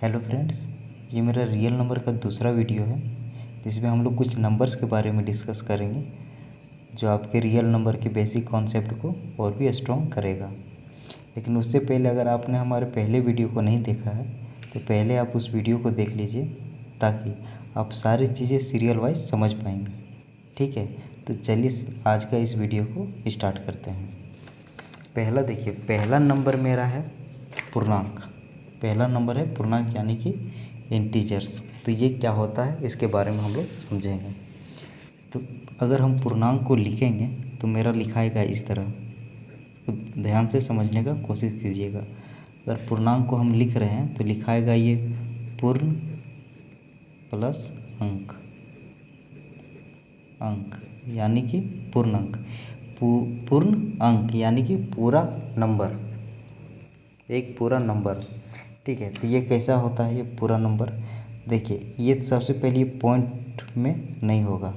Hello friends, ये मेरा real number का दूसरा वीडियो है जिसमें हम लोग कुछ नंबर्स के बारे में डिस्कस करेंगे जो आपके रियल नंबर के बेसिक कॉन्सेप्ट को और भी स्ट्रॉन्ग करेगा। लेकिन उससे पहले अगर आपने हमारे पहले वीडियो को नहीं देखा है तो पहले आप उस वीडियो को देख लीजिए ताकि आप सारी चीज़ें सीरियल वाइज समझ पाएंगे। ठीक है, तो चलिए आज का इस वीडियो को स्टार्ट करते हैं। पहला देखिए, पहला नंबर मेरा है पूर्णांक। पहला नंबर है पूर्णांक यानी कि इंटीजर्स। तो ये क्या होता है इसके बारे में हम लोग समझेंगे। तो अगर हम पूर्णांक को लिखेंगे तो मेरा लिखाएगा इस तरह, तो ध्यान से समझने का कोशिश कीजिएगा। अगर पूर्णांक को हम लिख रहे हैं तो लिखाएगा ये पूर्ण प्लस अंक, अंक यानी कि पूर्णांक, पूर्ण अंक यानी कि पूरा नंबर, एक पूरा नंबर। ठीक है, तो ये कैसा होता है ये पूरा नंबर। देखिए, ये सबसे पहले ये पॉइंट में नहीं होगा,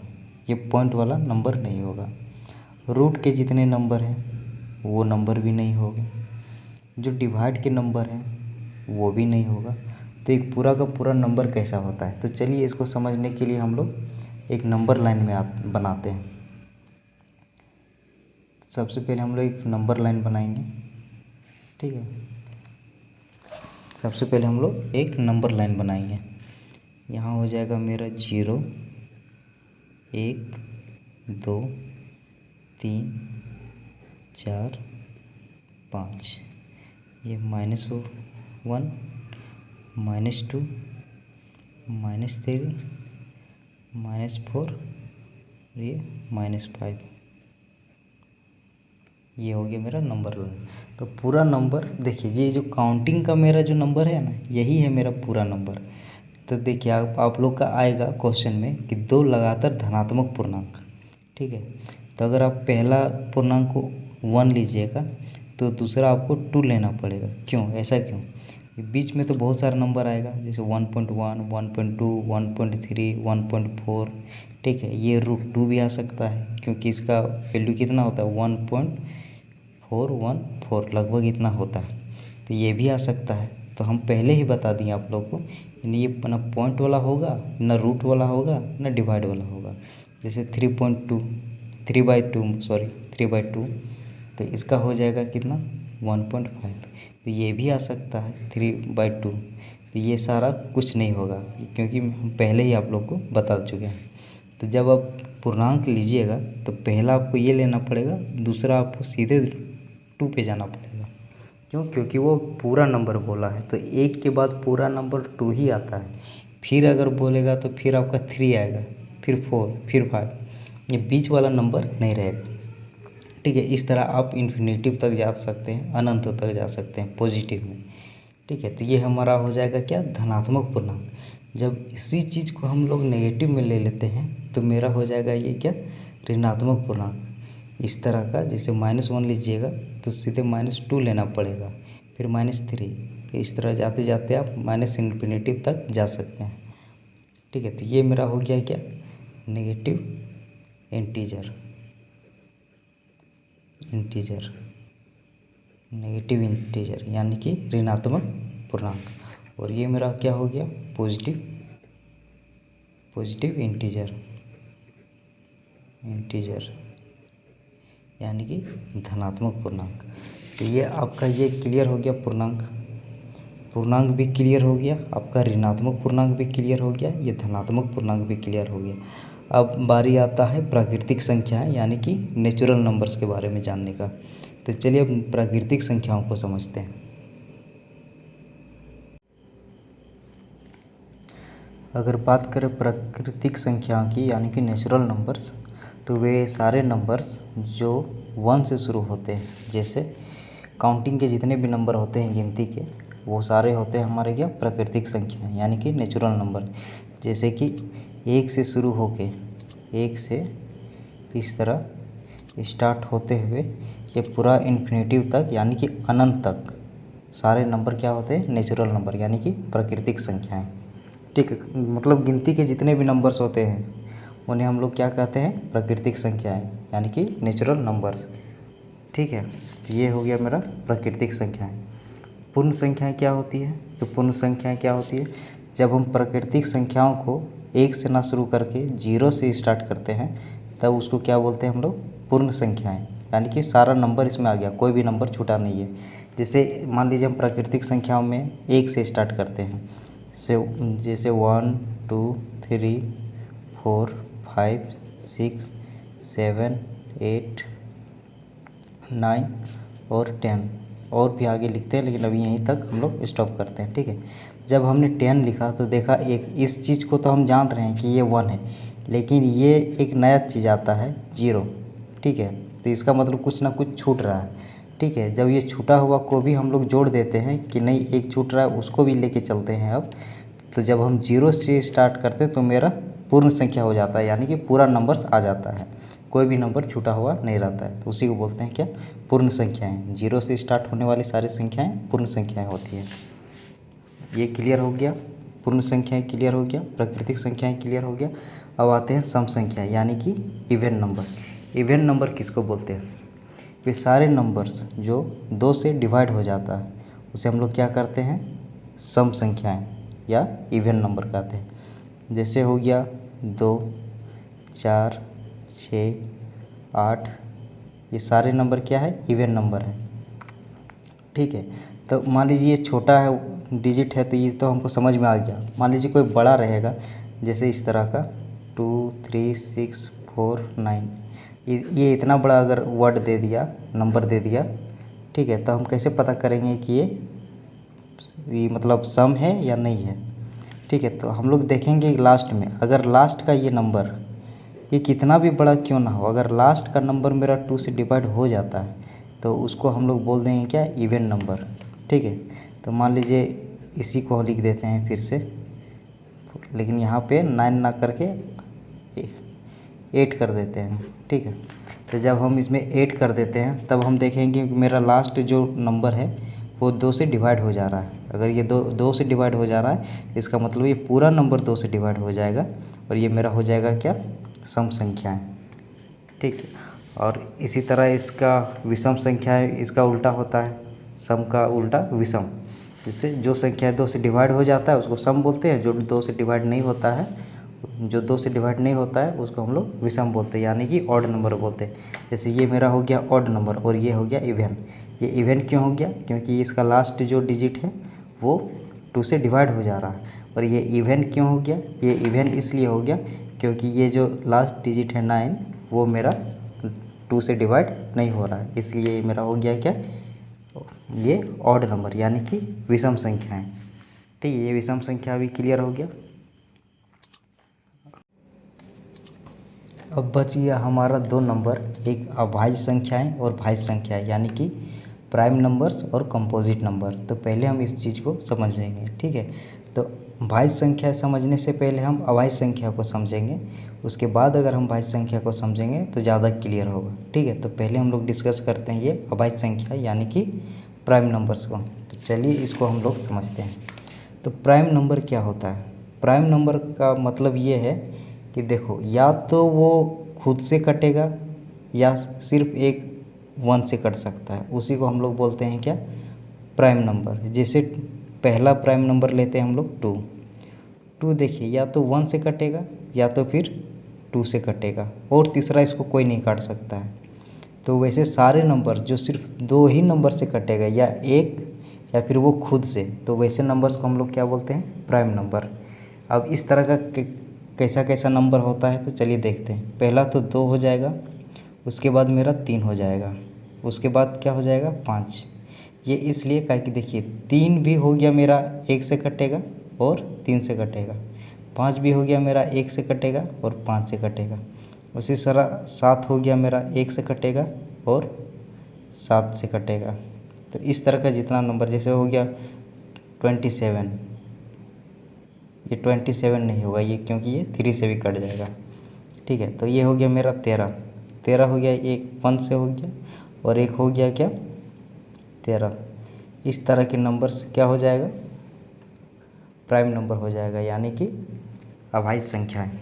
ये पॉइंट वाला नंबर नहीं होगा। रूट के जितने नंबर हैं वो नंबर भी नहीं होगा। जो डिवाइड के नंबर हैं वो भी नहीं होगा। तो एक पूरा का पूरा नंबर कैसा होता है, तो चलिए इसको समझने के लिए हम लोग एक नंबर लाइन में बनाते हैं। सबसे पहले हम लोग एक नंबर लाइन बनाएंगे। ठीक है, सबसे पहले हम लोग एक नंबर लाइन बनाएंगे। यहाँ हो जाएगा मेरा 0, 1, 2, 3, 4, 5। ये -1, -2, -3, -4, ये -5। ये हो गया मेरा नंबर लाइन। तो पूरा नंबर देखिए, ये जो काउंटिंग का मेरा जो नंबर है ना, यही है मेरा पूरा नंबर। तो देखिए आप लोग का आएगा क्वेश्चन में कि 2 लगातार धनात्मक पूर्णांक। ठीक है, तो अगर आप पहला पूर्णांक को 1 लीजिएगा तो दूसरा आपको 2 लेना पड़ेगा। क्यों, ऐसा क्यों? बीच में तो बहुत सारा नंबर आएगा, जैसे 1.1, 1.2, 1.3, 1.4। ठीक है, ये √2 भी आ सकता है क्योंकि इसका वैल्यू कितना होता है 1.414, लगभग इतना होता है। तो ये भी आ सकता है। तो हम पहले ही बता दिए आप लोग को, ये ना पॉइंट वाला होगा, ना रूट वाला होगा, ना डिवाइड वाला होगा। जैसे 3/2, तो इसका हो जाएगा कितना 1.5। तो ये भी आ सकता है 3/2। तो ये सारा कुछ नहीं होगा क्योंकि हम पहले ही आप लोग को बता चुके हैं। तो जब आप पूर्णांक लीजिएगा तो पहला आपको ये लेना पड़ेगा, दूसरा आपको सीधे 2 पे जाना पड़ेगा। क्यों? क्योंकि वो पूरा नंबर बोला है, तो 1 के बाद पूरा नंबर 2 ही आता है। फिर अगर बोलेगा तो फिर आपका 3 आएगा, फिर 4, फिर 5, ये बीच वाला नंबर नहीं रहेगा। ठीक है, इस तरह आप इन्फिनेटिव तक जा सकते हैं, अनंत तक जा सकते हैं पॉजिटिव में। ठीक है, तो ये हमारा हो जाएगा क्या, धनात्मक पूर्णांक। जब इसी चीज़ को हम लोग नेगेटिव में ले लेते हैं तो मेरा हो जाएगा ये क्या, ऋणात्मक पूर्णांक। इस तरह का, जैसे -1 लीजिएगा तो सीधे -2 लेना पड़ेगा, फिर -3, फिर इस तरह जाते जाते आप ∞ तक जा सकते हैं। ठीक है, तो ये मेरा हो गया क्या, नेगेटिव इंटीजर, नेगेटिव इंटीजर यानी कि ऋणात्मक पूर्णांक। और ये मेरा क्या हो गया, पॉजिटिव इंटीजर यानी कि धनात्मक पूर्णांक। तो ये आपका ये क्लियर हो गया, पूर्णांक भी क्लियर हो गया, आपका ऋणात्मक पूर्णांक भी क्लियर हो गया, ये धनात्मक पूर्णांक भी क्लियर हो गया। अब बारी आता है प्राकृतिक संख्याएं यानी कि नेचुरल नंबर्स के बारे में जानने का। तो चलिए अब प्राकृतिक संख्याओं को समझते हैं। अगर बात करें प्राकृतिक संख्याओं की यानी कि नेचुरल नंबर्स, तो वे सारे नंबर्स जो 1 से शुरू होते हैं, जैसे काउंटिंग के जितने भी नंबर होते हैं गिनती के, वो सारे होते हैं हमारे क्या, प्राकृतिक संख्याएं यानी कि नेचुरल नंबर। जैसे कि 1 से शुरू होके, 1 से इस तरह स्टार्ट होते हुए ये पूरा इन्फिनेटिव तक यानी कि अनंत तक सारे नंबर क्या होते हैं, नेचुरल नंबर यानी कि प्राकृतिक संख्याएं। ठीक है, मतलब गिनती के जितने भी नंबर्स होते हैं उन्हें हम लोग क्या कहते हैं, प्राकृतिक संख्याएं यानी कि नेचुरल नंबर्स। ठीक है, ये हो गया मेरा प्राकृतिक संख्याएं। पूर्ण संख्याएं क्या होती है? तो पूर्ण संख्याएं क्या होती है? जब हम प्राकृतिक संख्याओं को 1 से ना शुरू करके 0 से स्टार्ट करते हैं तब उसको क्या बोलते हैं हम लोग? पूर्ण संख्याएं। यानी कि सारा नंबर इसमें आ गया, कोई भी नंबर छूटा नहीं है। जैसे मान लीजिए हम प्राकृतिक संख्याओं में 1 से स्टार्ट करते हैं, जैसे 1 2 3 4 5 6 7 8 9 और 10 और भी आगे लिखते हैं, लेकिन अभी यहीं तक हम लोग स्टॉप करते हैं। ठीक है, जब हमने 10 लिखा तो देखा एक इस चीज़ को तो हम जान रहे हैं कि ये 1 है, लेकिन ये एक नया चीज़ आता है 0। ठीक है, तो इसका मतलब कुछ ना कुछ छूट रहा है। ठीक है, जब ये छूटा हुआ को भी हम लोग जोड़ देते हैं कि नहीं एक छूट रहा है, उसको भी लेके चलते हैं अब। तो जब हम 0 से स्टार्ट करते हैं तो मेरा पूर्ण संख्या हो जाता है, यानी कि पूरा नंबर्स आ जाता है, कोई भी नंबर छूटा हुआ नहीं रहता है। तो उसी को बोलते हैं क्या? पूर्ण संख्याएं। 0 से स्टार्ट होने वाली सारी संख्याएं पूर्ण संख्याएं होती हैं। ये क्लियर हो गया, पूर्ण संख्याएं क्लियर हो गया, प्राकृतिक संख्याएं क्लियर हो गया। अब आते हैं सम संख्या यानी कि इवन नंबर। इवन नंबर किसको बोलते हैं? वे सारे नंबर्स जो 2 से डिवाइड हो जाता है उसे हम लोग क्या करते हैं? सम संख्याएं या इवन नंबर कहते हैं। जैसे हो गया 2 4 6 8, ये सारे नंबर क्या है? इवन नंबर है। ठीक है, तो मान लीजिए ये छोटा है डिजिट है तो ये तो हमको समझ में आ गया। मान लीजिए कोई बड़ा रहेगा, जैसे इस तरह का 2 3 6 4 9, ये इतना बड़ा अगर वर्ड दे दिया, नंबर दे दिया, ठीक है, तो हम कैसे पता करेंगे कि ये मतलब सम है या नहीं है? ठीक है, तो हम लोग देखेंगे लास्ट में, अगर लास्ट का ये नंबर ये कितना भी बड़ा क्यों ना हो, अगर लास्ट का नंबर मेरा 2 से डिवाइड हो जाता है तो उसको हम लोग बोल देंगे क्या? Even number. ठीक है, तो मान लीजिए इसी को लिख देते हैं फिर से, लेकिन यहाँ पे 9 ना करके 8 कर देते हैं। ठीक है, तो जब हम इसमें 8 कर देते हैं तब हम देखेंगे कि मेरा लास्ट जो नंबर है वो 2 से डिवाइड हो जा रहा है। अगर ये दो से डिवाइड हो जा रहा है इसका मतलब ये पूरा नंबर 2 से डिवाइड हो जाएगा और ये मेरा हो जाएगा क्या? सम संख्या है। ठीक है, और इसी तरह इसका विषम संख्या है, इसका उल्टा होता है, सम का उल्टा विषम। जिससे जो संख्या 2 से डिवाइड हो जाता है उसको सम बोलते हैं, जो 2 से डिवाइड नहीं होता है, जो 2 से डिवाइड नहीं होता है उसको हम लोग विषम बोलते हैं, यानी कि ऑड नंबर बोलते हैं। जैसे ये मेरा हो गया ऑड नंबर और ये हो गया इवन। ये इवन क्यों हो गया? क्योंकि इसका लास्ट जो डिजिट है वो 2 से डिवाइड हो जा रहा है। और ये इवन क्यों हो गया? ये इवन इसलिए हो गया क्योंकि ये जो लास्ट डिजिट है 9 वो मेरा 2 से डिवाइड नहीं हो रहा है, इसलिए ये मेरा हो गया क्या? ये ऑड नंबर यानी कि विषम संख्या है। ठीक है, ये विषम संख्या भी क्लियर हो गया। अब बच गया हमारा 2 नंबर, एक अभाज्य संख्याएं और भाज्य संख्याएं, यानी कि प्राइम नंबर्स और कंपोजिट नंबर। तो पहले हम इस चीज़ को समझ लेंगे। ठीक है, तो भाज्य संख्या समझने से पहले हम अभाज्य संख्या को समझेंगे, उसके बाद अगर हम भाज्य संख्या को समझेंगे तो ज़्यादा क्लियर होगा। ठीक है, तो पहले हम लोग डिस्कस करते हैं ये अभाज्य संख्या यानी कि प्राइम नंबर्स को। तो चलिए इसको हम लोग समझते हैं। तो प्राइम नंबर क्या होता है? प्राइम नंबर का मतलब ये है कि देखो, या तो वो खुद से कटेगा या सिर्फ एक 1 से कट सकता है, उसी को हम लोग बोलते हैं क्या? Prime number. जैसे पहला प्राइम नंबर लेते हैं हम लोग 2 देखिए, या तो 1 से कटेगा या तो फिर 2 से कटेगा, और तीसरा इसको कोई नहीं काट सकता है। तो वैसे सारे नंबर जो सिर्फ 2 ही नंबर से कटेगा, या एक या फिर वो खुद से, तो वैसे नंबर्स को हम लोग क्या बोलते हैं? Prime number. अब इस तरह का कैसा कैसा नंबर होता है तो चलिए देखते हैं। पहला तो 2 हो जाएगा, उसके बाद मेरा 3 हो जाएगा, उसके बाद क्या हो जाएगा? 5। ये इसलिए क्या कि देखिए 3 भी हो गया मेरा 1 से कटेगा और 3 से कटेगा, 5 भी हो गया मेरा 1 से कटेगा और 5 से कटेगा, उसी तरह 7 हो गया मेरा 1 से कटेगा और 7 से कटेगा। तो इस तरह का जितना नंबर, जैसे हो गया 27, ये 27 नहीं होगा ये, क्योंकि ये 3 से भी कट जाएगा। ठीक है, तो ये हो गया मेरा 13 हो गया, एक 1 से हो गया और एक हो गया क्या? 13। इस तरह के नंबर्स क्या हो जाएगा? प्राइम नंबर हो जाएगा, यानी कि अभाज्य संख्या है।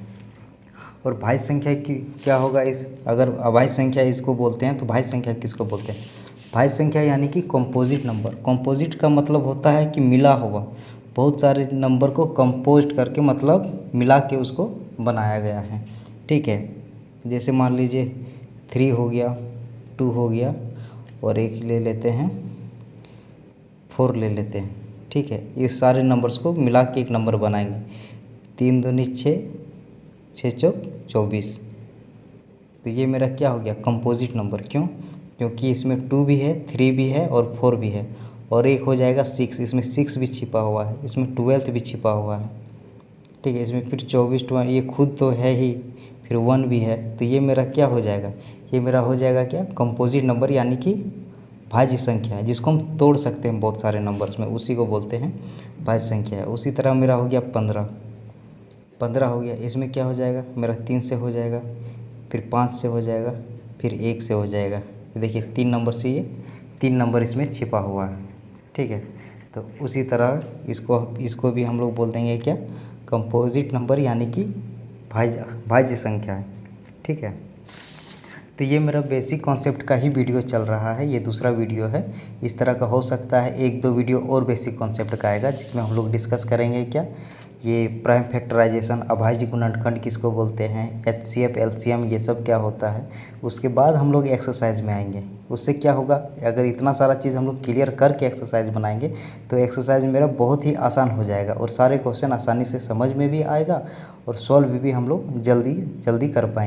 और भाज्य संख्या की क्या होगा? इस अगर अभाज्य संख्या इसको बोलते हैं तो भाज्य संख्या किसको बोलते हैं? भाज्य संख्या यानी कि कंपोजिट नंबर। कंपोजिट का मतलब होता है कि मिला हुआ, बहुत सारे नंबर को कंपोस्ट करके मतलब मिला के उसको बनाया गया है। ठीक है, जैसे मान लीजिए 3 हो गया, 2 हो गया और एक ले लेते हैं 4 ले लेते हैं। ठीक है, ये सारे नंबर्स को मिला के एक नंबर बनाएंगे। 3 दूनी 6, 6 चौक 24। तो ये मेरा क्या हो गया, कंपोजिट नंबर। क्यों? क्योंकि इसमें 2 भी है, 3 भी है और 4 भी है, और एक हो जाएगा 6, इसमें 6 भी छिपा हुआ है, इसमें 12 भी छिपा हुआ है। ठीक है, इसमें फिर 24 ये खुद तो है ही, फिर 1 भी है। तो ये मेरा क्या हो जाएगा, ये मेरा हो जाएगा क्या, कंपोजिट नंबर यानी कि भाज्य संख्या है, जिसको हम तोड़ सकते हैं बहुत सारे नंबर्स में, उसी को बोलते हैं भाज्य संख्या है। उसी तरह मेरा हो गया 15 हो गया। इसमें क्या हो जाएगा मेरा, 3 से हो जाएगा, फिर 5 से हो जाएगा, फिर 1 से हो जाएगा। देखिए 3 नंबर से ये 3 नंबर इसमें छिपा हुआ है। ठीक है, तो उसी तरह इसको भी हम लोग बोल देंगे क्या, कंपोजिट नंबर यानी कि भाज्य संख्या है। ठीक है, तो ये मेरा बेसिक कॉन्सेप्ट का ही वीडियो चल रहा है, ये दूसरा वीडियो है। इस तरह का हो सकता है 1-2 वीडियो और बेसिक कॉन्सेप्ट का आएगा, जिसमें हम लोग डिस्कस करेंगे क्या, ये प्राइम फैक्टराइजेशन, अभाज्य गुणनखंड किसको बोलते हैं, एचसीएफ, एलसीएम, ये सब क्या होता है। उसके बाद हम लोग एक्सरसाइज में आएंगे। उससे क्या होगा, अगर इतना सारा चीज़ हम लोग क्लियर करके एक्सरसाइज बनाएंगे तो एक्सरसाइज मेरा बहुत ही आसान हो जाएगा, और सारे क्वेश्चन आसानी से समझ में भी आएगा, और सॉल्व भी हम लोग जल्दी कर पाएंगे।